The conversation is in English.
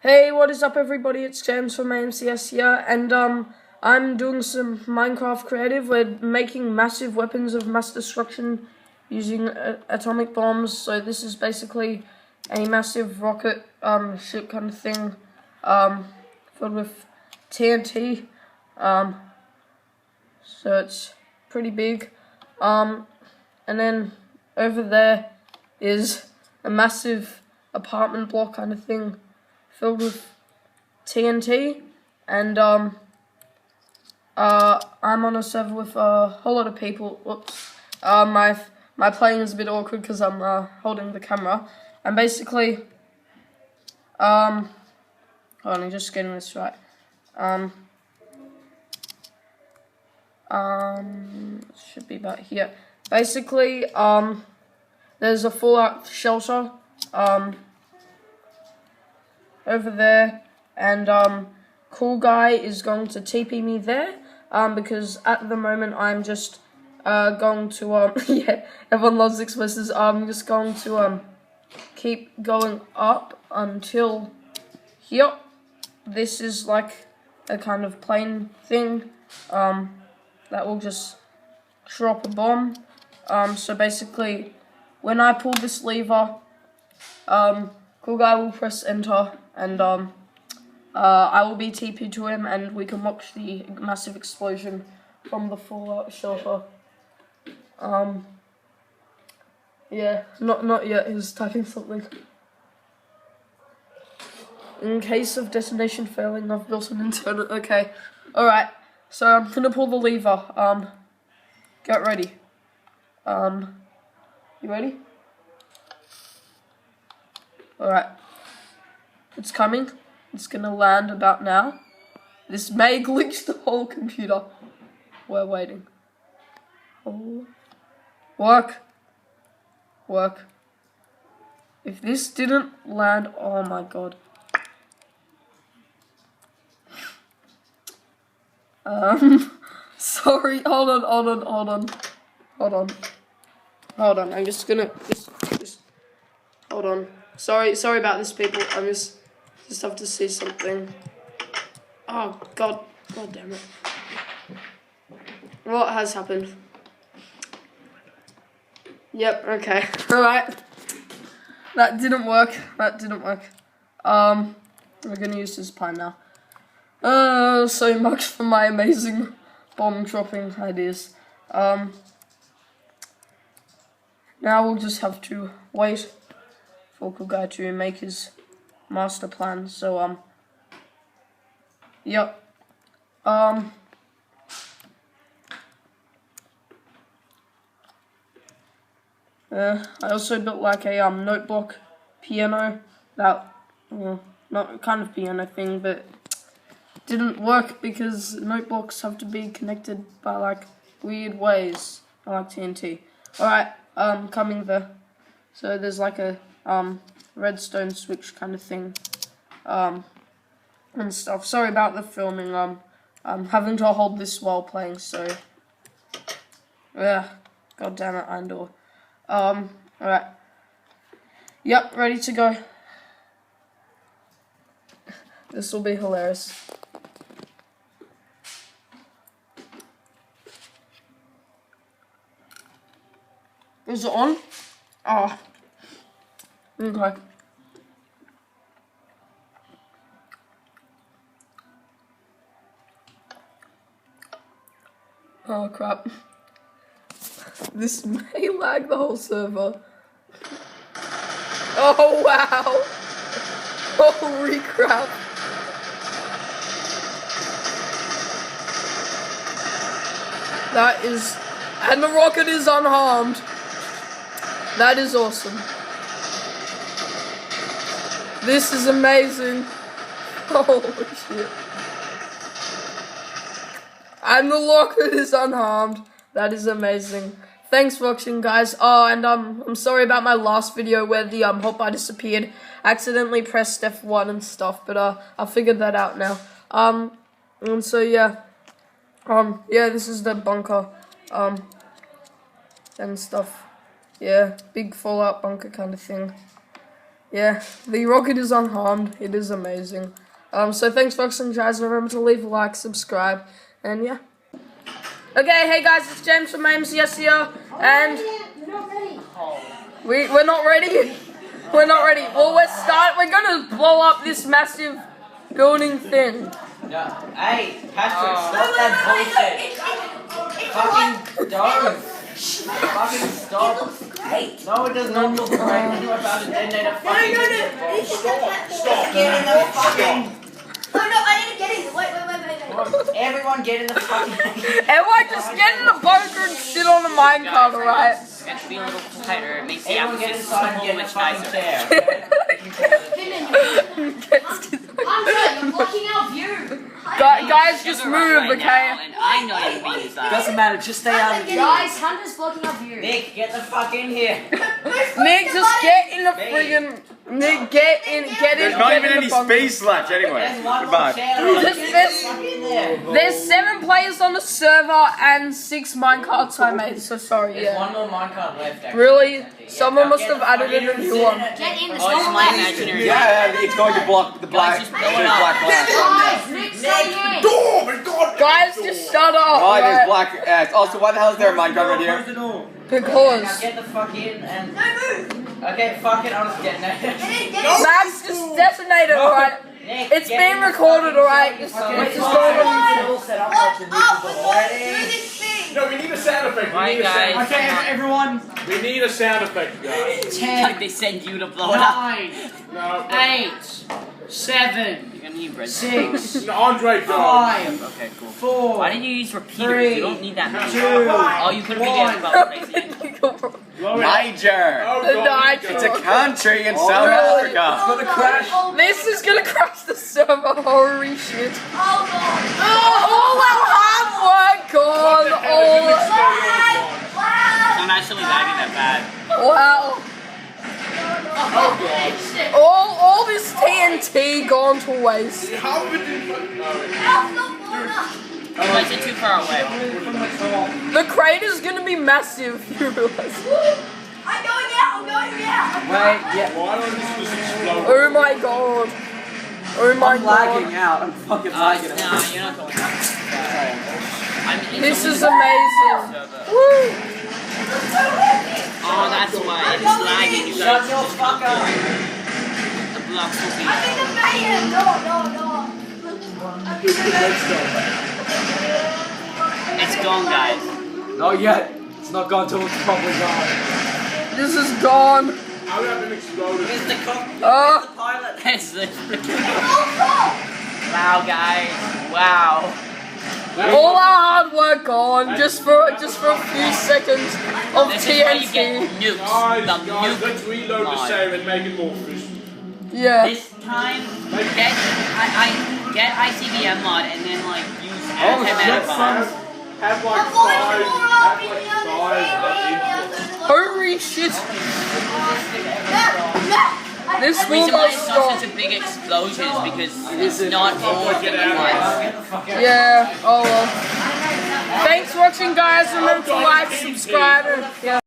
Hey, what is up everybody? It's James from AMCS here, and I'm doing some Minecraft creative. We're making massive weapons of mass destruction using atomic bombs. So this is basically a massive rocket ship kind of thing, filled with TNT. So it's pretty big. And then over there is a massive apartment block kind of thing, filled with TNT, and I'm on a server with a whole lot of people. Whoops. My playing is a bit awkward because I'm holding the camera. And basically, hold on, I'm just getting this right. Should be about here. Basically, there's a fallout shelter, over there, and Cool Guy is going to TP me there, because at the moment I'm just going to yeah, everyone loves explosives. I'm just going to keep going up until here. This is like a kind of plane thing that will just drop a bomb. So basically, when I pull this lever, Cool Guy will press enter, and I will be TP'd to him, and we can watch the massive explosion from the fallout shelter. Yeah, not yet. He's typing something. In case of detonation failing, I've built an internet. Okay, all right. So I'm gonna pull the lever. Get ready. You ready? Alright. It's coming. It's gonna land about now. This may glitch the whole computer. We're waiting. Oh. Work. Work. If this didn't land, oh my god. Sorry, hold on. I'm just gonna just hold on. Sorry about this, people. I'm just have to see something. Oh god damn it. What has happened? Yep, okay. Alright. That didn't work. We're gonna use this pine now. So much for my amazing bomb dropping ideas. Now we'll just have to wait for Cool Guy to make his master plan. So yep. I also built like a notebook piano that, not kind of piano thing, but didn't work because notebooks have to be connected by like weird ways. I like TNT. Alright, coming there. So there's like a redstone switch kind of thing, and stuff. Sorry about the filming. I'm having to hold this while playing, so yeah. God damn it, iron door. Alright. Yep, ready to go. This will be hilarious. Is it on? Oh. Okay. Oh crap. This may lag the whole server. Oh wow. Holy crap. That is, and the rocket is unharmed. That is awesome. This is amazing. Holy shit. And the rocket is unharmed. That is amazing. Thanks for watching, guys. Oh, and I'm sorry about my last video where the hotbar disappeared. I accidentally pressed F1 and stuff, but I figured that out now. And so yeah. Yeah, this is the bunker. And stuff. Yeah, big fallout bunker kind of thing. Yeah, the rocket is unharmed. It is amazing. So thanks for watching, guys. Remember to leave a like, subscribe, and yeah. Okay, hey guys, it's James from MCS here, and we're not ready. We're not ready. Well, we're gonna blow up this massive building thing. No. Hey, Patrick, stop that bullshit. Fucking don't. Fucking stop. It looks great. No, it does not look great. You're about to detonate a fucking... Stop. Get in the fucking... Oh no, I need to get in. Wait. Everyone get in the fucking... Everyone just get in the bunker and sit on the minecart, alright? It's to be a little quieter. It makes the Everyone get atmosphere inside and so get in the much fucking nicer. chair. You're blocking our view. Guys, just Sugar move, right okay? now, and I know you're being inside. Doesn't matter, just stay out of the... Guys, Hunter's blocking our view. Nick, get the fuck in here. Nick, just get in the friggin'... Nick, get in There's not even any bunker. space left anyway. There's one more Goodbye. chair. There's- Get the fuck in there. There's 7 players on the server and 6 minecarts I made, so sorry, There's yeah. one more minecart left, actually. Really? Yeah, Someone now must get have the added fuck in a in new and one. sit in it. Get in the Oh, it's my imaginary. Yeah, it's going to block the black. Guys, just There's blow it up. black glass. Guys, Nick, stay in. Guys, just shut up, Why there's alright? black? Also, why the hell is there a minecart right here? Now Because get the fuck in and... No, move. Okay, fuck it, I'll just detonate it. Get in. Max just detonated, alright? Nick, It's get being in the recorded, fucking alright? fucking Just fucking go fucking on. fucking set up What like the up? news We're before. going to do this thing. No, we need a sound effect. Right, guys. Okay, everyone. We need a sound effect, guys. Like they send you to blow it up. 9, Oh, 8, 7, You're gonna need bread. 6, Andre, go. 5, Okay, cool. 4. Why didn't you use repeaters? Three, You don't need that many. 2, Oh, you could have been about crazy. Niger. Oh, The God, Niger. It's a country in South really? Africa. Oh, no. Oh, This is gonna crash the server, holy shit. Oh, All our hard work gone, all... God. Wow. I'm actually lagging that bad. Wow. All this TNT gone to waste. How would you... You guys are too far away. The crater's gonna be massive, you realize? I'm going out. Wait, yeah. Why don't you just explode? Oh my god. Oh my I'm god. lagging out. I'm fucking lagging Nah, out. you're not going to. This is amazing. Woo! Oh, that's why. It's lagging. You Shut guys your just fuck can't up. do it. The blocks will be... I'm in the mayor. No. It's gone, guys. Not yet. It's not gone till it's probably gone. This is gone. How haven't exploded? Here's the cock. Uh, Pilot. That's the... Wow, guys. Wow. all our hard work gone just for a few seconds of This is where you get TNT. nukes. Guys, The guys, nuke let's reload the mod. save and make it more efficient. Yeah. This time, get ICBM mod and then like use shit, antimatter bombs. Have like I'm going five, more up have in like the other five. Holy shit. This The will reason why not it's not stop. such a big explosion is because it's not all Get the out of ones. Yeah, oh well. Thanks for watching, guys. Remember to like, subscribe, and yeah.